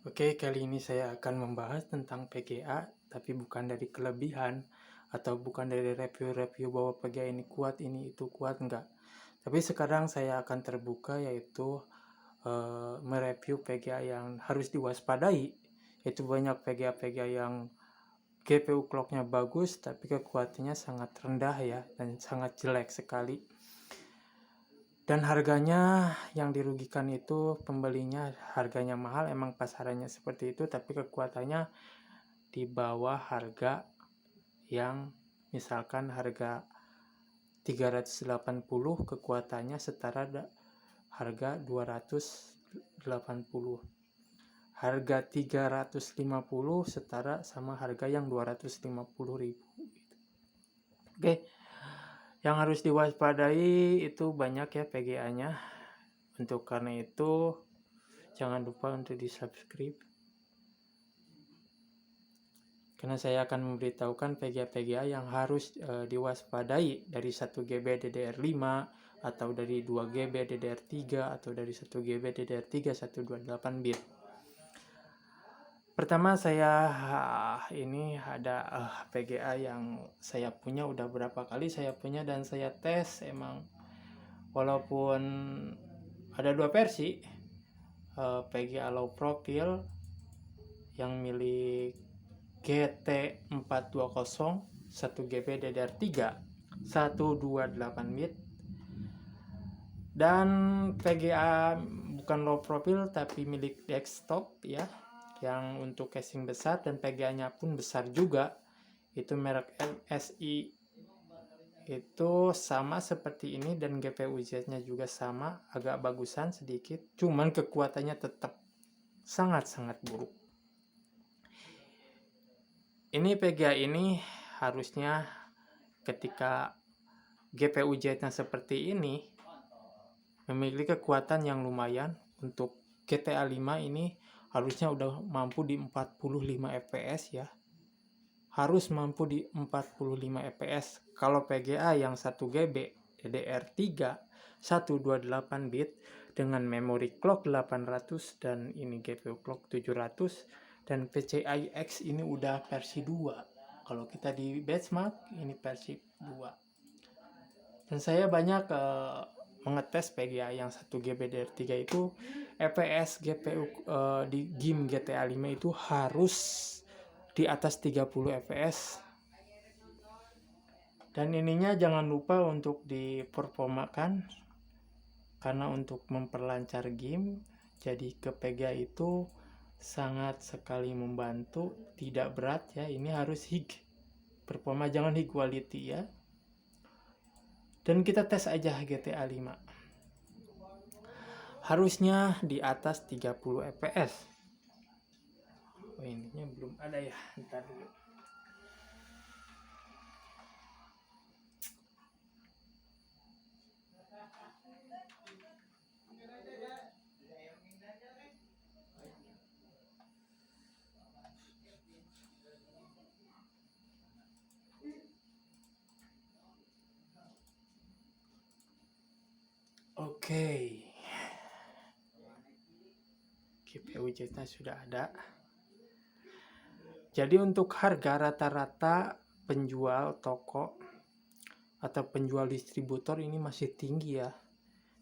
Oke, kali ini saya akan membahas tentang PGA, tapi bukan dari kelebihan atau bukan dari review-review bahwa PGA ini kuat, ini itu kuat, enggak. Tapi sekarang saya akan terbuka yaitu mereview PGA yang harus diwaspadai. Itu banyak PGA-PGA yang GPU clock-nya bagus tapi kekuatannya sangat rendah ya dan sangat jelek sekali. Dan harganya yang dirugikan itu pembelinya, harganya mahal, emang pasarannya seperti itu, tapi kekuatannya di bawah harga yang misalkan harga 380 kekuatannya setara harga 280. Harga 350 setara sama harga yang 250.000. Oke. Yang harus diwaspadai itu banyak ya PGA-nya. Untuk karena itu jangan lupa untuk di-subscribe. Karena saya akan memberitahukan PGA-PGA yang harus diwaspadai dari 1GB DDR5 atau dari 2GB DDR3 atau dari 1GB DDR3 128 bit. Pertama saya ini ada PGA yang saya punya udah berapa kali saya punya dan saya tes, emang walaupun ada dua versi PGA low profile yang milik GT420 1GB DDR3 128 bit dan PGA bukan low profile tapi milik desktop ya, yang untuk casing besar dan PGA-nya pun besar juga, itu merek MSI. Itu sama seperti ini dan GPU Z-nya juga sama, agak bagusan sedikit, cuman kekuatannya tetap sangat-sangat buruk. Ini PGA ini harusnya ketika GPU Z-nya seperti ini memiliki kekuatan yang lumayan. Untuk GTA 5 ini harusnya udah mampu di 45 fps ya, harus mampu di 45 fps. Kalau PGA yang 1GB DDR3 128 bit dengan memori clock 800 dan ini GPU clock 700 dan PCI X ini udah versi 2. Kalau kita di benchmark ini versi 2. Dan saya banyak mengetes PGA yang 1GB DDR3 itu FPS GPU di game GTA 5 itu harus di atas 30 fps. Dan ininya jangan lupa untuk diperformakan karena untuk memperlancar game. Jadi ke PGA itu sangat sekali membantu, tidak berat ya. Ini harus high performa, jangan high quality ya. Dan kita tes aja GTA 5. Harusnya di atas 30 fps. Oh, ininya belum ada ya, ntar dulu. Oke. GPU Z-nya sudah ada. Jadi untuk harga rata-rata penjual toko atau penjual distributor ini masih tinggi ya.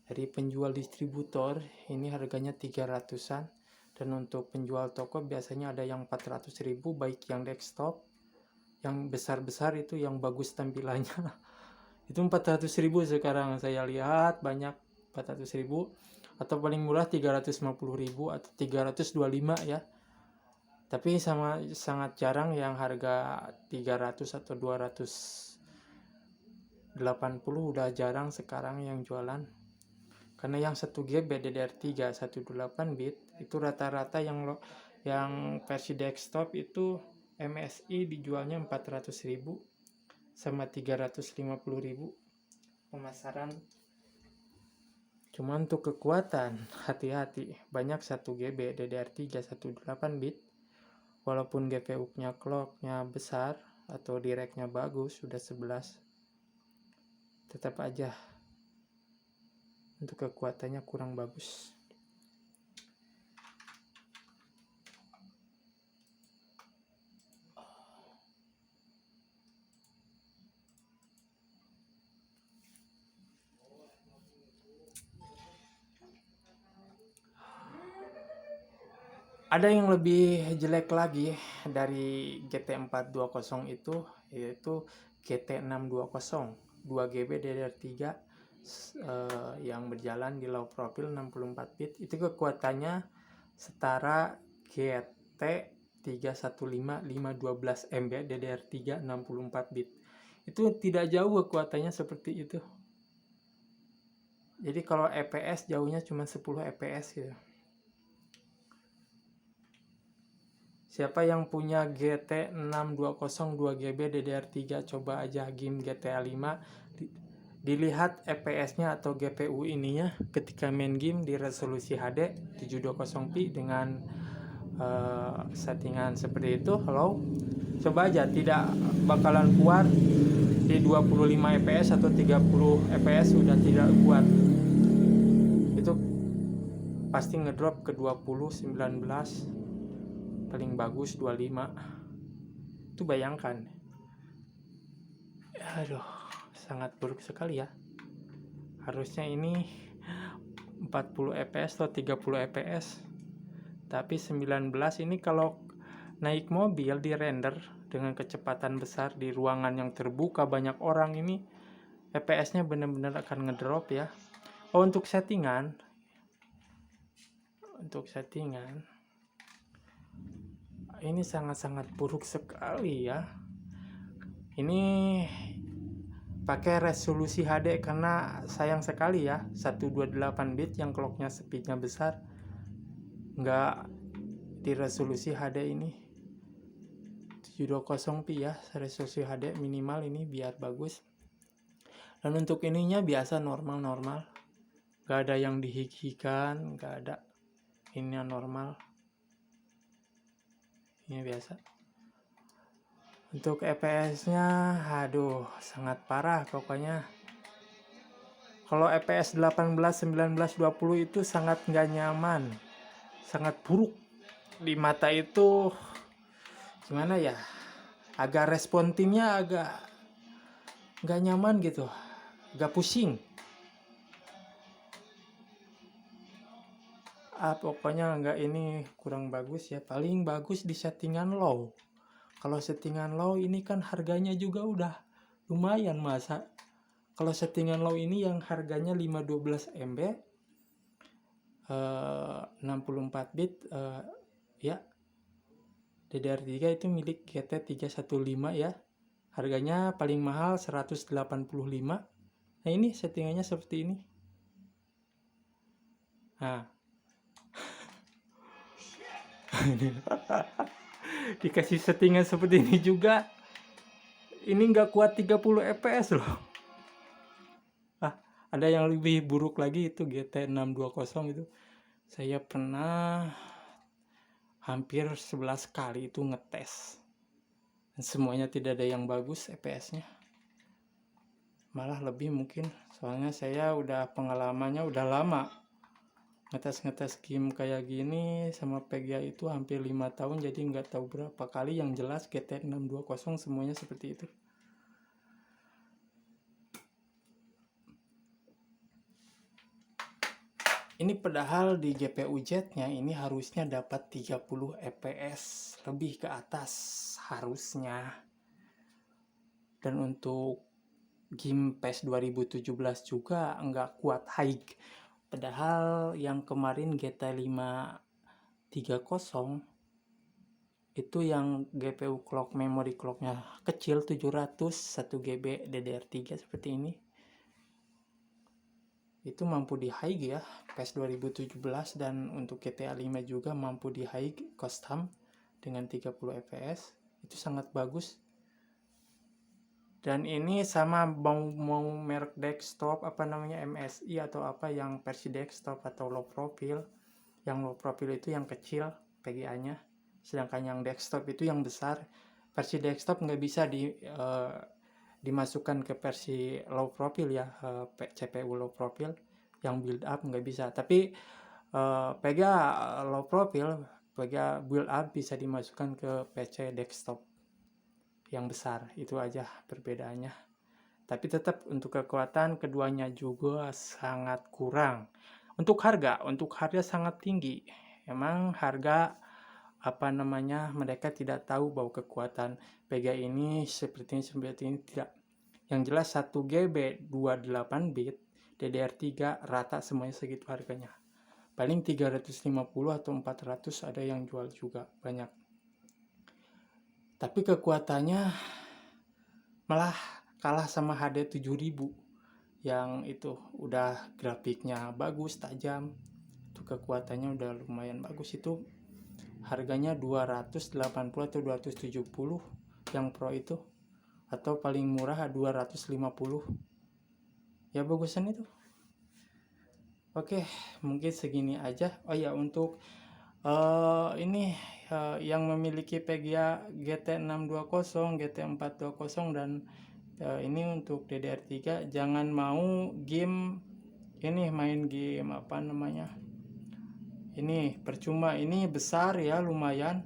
Dari penjual distributor ini harganya 300-an dan untuk penjual toko biasanya ada yang 400.000 baik yang desktop, yang besar-besar itu yang bagus tampilannya itu 400.000 sekarang saya lihat banyak 400.000, atau paling murah 350.000 atau 325 ya. Tapi sangat jarang yang harga 300 atau 280, udah jarang sekarang yang jualan. Karena yang 1GB DDR3 128 bit itu rata-rata yang versi desktop itu MSI dijualnya 400.000 sama 350.000 pemasaran. Cuma untuk kekuatan hati-hati, banyak 1GB DDR3 128 bit walaupun GPU-nya clock-nya besar atau direct-nya bagus sudah 11, tetap aja untuk kekuatannya kurang bagus. Ada yang lebih jelek lagi dari GT420 itu, yaitu GT620 2GB DDR3 yang berjalan di low profile 64 bit. Itu kekuatannya setara GT 315 512 MB DDR3 64 bit. Itu tidak jauh kekuatannya seperti itu. Jadi kalau EPS jauhnya cuma 10 EPS gitu. Siapa yang punya GT 620 2GB DDR3, coba aja game GTA 5, dilihat EPS-nya atau GPU ininya ketika main game di resolusi HD 720p dengan settingan seperti itu. Halo, coba aja, tidak bakalan kuat di 25 fps atau 30 fps, sudah tidak kuat. Itu pasti ngedrop ke 20, 19, paling bagus 25. Itu bayangkan. Aduh, sangat buruk sekali ya. Harusnya ini 40 fps atau 30 fps. Tapi 19 ini kalau naik mobil di render dengan kecepatan besar di ruangan yang terbuka banyak orang, ini fps-nya benar-benar akan ngedrop ya. Oh, untuk settingan ini sangat-sangat buruk sekali ya. Ini pakai resolusi HD karena sayang sekali ya, 128 bit yang clocknya speednya besar, nggak di resolusi HD ini 720p ya, resolusi HD minimal ini biar bagus. Dan untuk ininya biasa normal, nggak ada yang dihikikan, nggak ada, ini normal, ini biasa. Untuk EPS-nya, aduh, sangat parah pokoknya. Kalau EPS 18, 19, 20 itu sangat nggak nyaman, sangat buruk. Di mata itu gimana ya, agak respon timnya agak nggak nyaman gitu, agak pusing. Pokoknya nggak, ini kurang bagus ya. Paling bagus di settingan low. Kalau settingan low ini kan harganya juga udah lumayan, masa kalau settingan low ini yang harganya 512 MB 64 bit ya, DDR3 itu milik GT315 ya. Harganya paling mahal 185. Nah, ini settingannya seperti ini. Nah, dikasih settingan seperti ini juga, ini nggak kuat 30 fps loh. Ada yang lebih buruk lagi, itu GT620 itu. Saya pernah hampir 11 kali itu ngetes, dan semuanya tidak ada yang bagus EPS-nya. Malah lebih mungkin, soalnya saya udah pengalamannya udah lama. Ngetes game kayak gini sama PGA itu hampir 5 tahun, jadi nggak tahu berapa kali. Yang jelas GT620 semuanya seperti itu. Ini padahal di GPU Z-nya ini harusnya dapat 30 fps lebih ke atas harusnya. Dan untuk game PES 2017 juga nggak kuat high. Padahal yang kemarin GT530 itu yang GPU clock, memory clocknya kecil 700 1GB DDR3 seperti ini, itu mampu di high ya PES 2017. Dan untuk GTA 5 juga mampu di high custom dengan 30 fps, itu sangat bagus. Dan ini sama mau merek desktop apa namanya, MSI atau apa, yang versi desktop atau low profile. Yang low profile itu yang kecil PGA nya, sedangkan yang desktop itu yang besar. Versi desktop nggak bisa dimasukkan ke versi low profile ya, CPU low profile yang build up nggak bisa. Tapi PGA low profile, PGA build up bisa dimasukkan ke PC desktop yang besar. Itu aja perbedaannya. Tapi tetap untuk kekuatan keduanya juga sangat kurang. Untuk harga sangat tinggi. Emang harga mereka tidak tahu bahwa kekuatan PGA ini seperti ini tidak. Yang jelas 1 GB 28 bit DDR3 rata semuanya segitu harganya. Paling 350 atau 400 ada yang jual juga banyak. Tapi kekuatannya malah kalah sama HD 7000 yang itu udah grafiknya bagus, tajam. Itu kekuatannya udah lumayan bagus, itu harganya 280 atau 270 yang Pro itu, atau paling murah 250. Ya bagusan itu. Oke, mungkin segini aja. Oh ya, untuk ini yang memiliki PGA GT620, GT420 dan ini untuk DDR3, jangan mau game ini main game ini percuma. Ini besar ya, lumayan.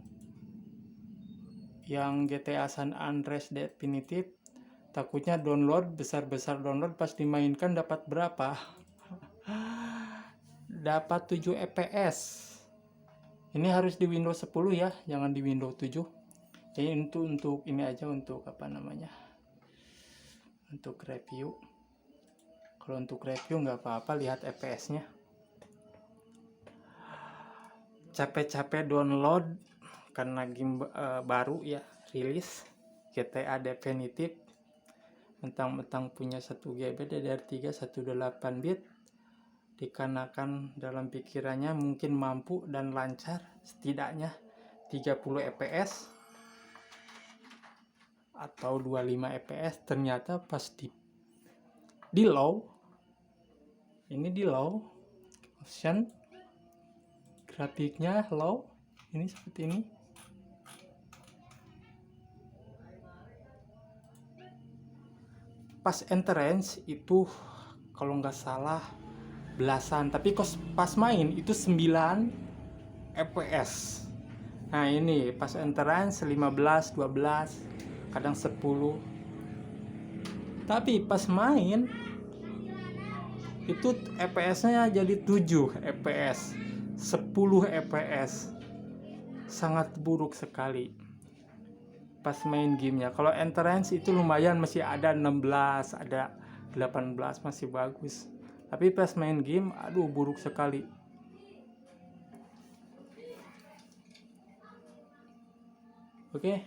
Yang GTA San Andreas Definitive takutnya download besar-besar, download pas dimainkan dapat berapa? Dapat 7 fps. Ini harus di Windows 10 ya, jangan di Windows 7. Jadi untuk ini aja, untuk untuk review. Kalau untuk review nggak apa-apa, lihat fps-nya. Capek-capek download karena game baru ya, rilis GTA Definitive, mentang-mentang punya 1 GB DDR3 128 bit, dikarenakan dalam pikirannya mungkin mampu dan lancar setidaknya 30 fps atau 25 fps, ternyata pas di low, ini di low option, grafiknya low, ini seperti ini. Pas entrance itu kalau nggak salah belasan, tapi pas main itu 9 fps. Nah ini pas entrance 15, 12, kadang 10. Tapi pas main itu fps-nya jadi 7 fps, 10 fps. Sangat buruk sekali pas main gamenya. Kalau entrance itu lumayan, masih ada 16, ada 18, masih bagus. Tapi pas main game, aduh buruk sekali. Oke.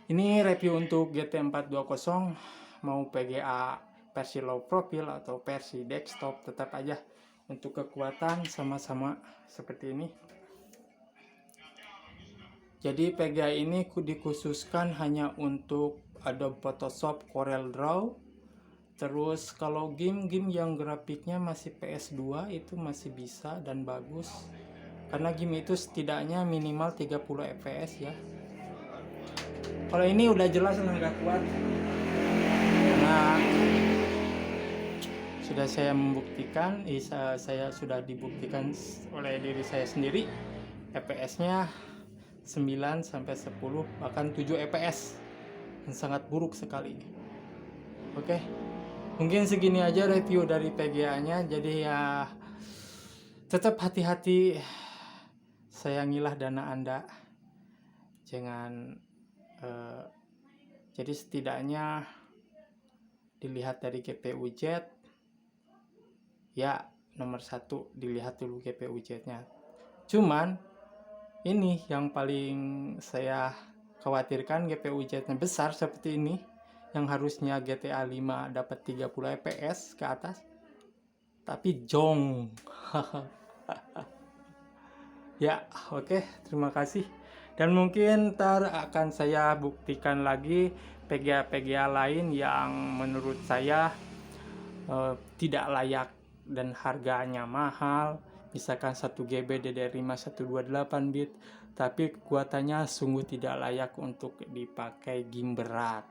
Ini review untuk GT420, mau PGA versi low profile atau versi desktop, tetap aja untuk kekuatan sama-sama seperti ini. Jadi PGA ini dikhususkan hanya untuk Adobe Photoshop, Corel Draw. Terus kalau game-game yang grafiknya masih PS2 itu masih bisa dan bagus, karena game itu setidaknya minimal 30 fps ya. Kalau ini udah jelas nggak kuat, karena sudah saya membuktikan, saya sudah dibuktikan oleh diri saya sendiri, fps-nya 9 sampai 10 bahkan 7 fps, dan sangat buruk sekali. Oke. Mungkin segini aja review dari PGA-nya. Jadi ya tetap hati-hati, sayangilah dana Anda. Jangan jadi setidaknya dilihat dari GPU Z. Ya, nomor 1 dilihat dulu GPU Z-nya. Cuman ini yang paling saya khawatirkan, GPU Z-nya besar seperti ini, yang harusnya GTA 5 dapat 30 fps ke atas, tapi jong. Ya, oke, terima kasih. Dan mungkin ntar akan saya buktikan lagi PGA-PGA lain yang menurut saya tidak layak dan harganya mahal. Misalkan 1 GB DDR5 128 bit, tapi kekuatannya sungguh tidak layak untuk dipakai game berat.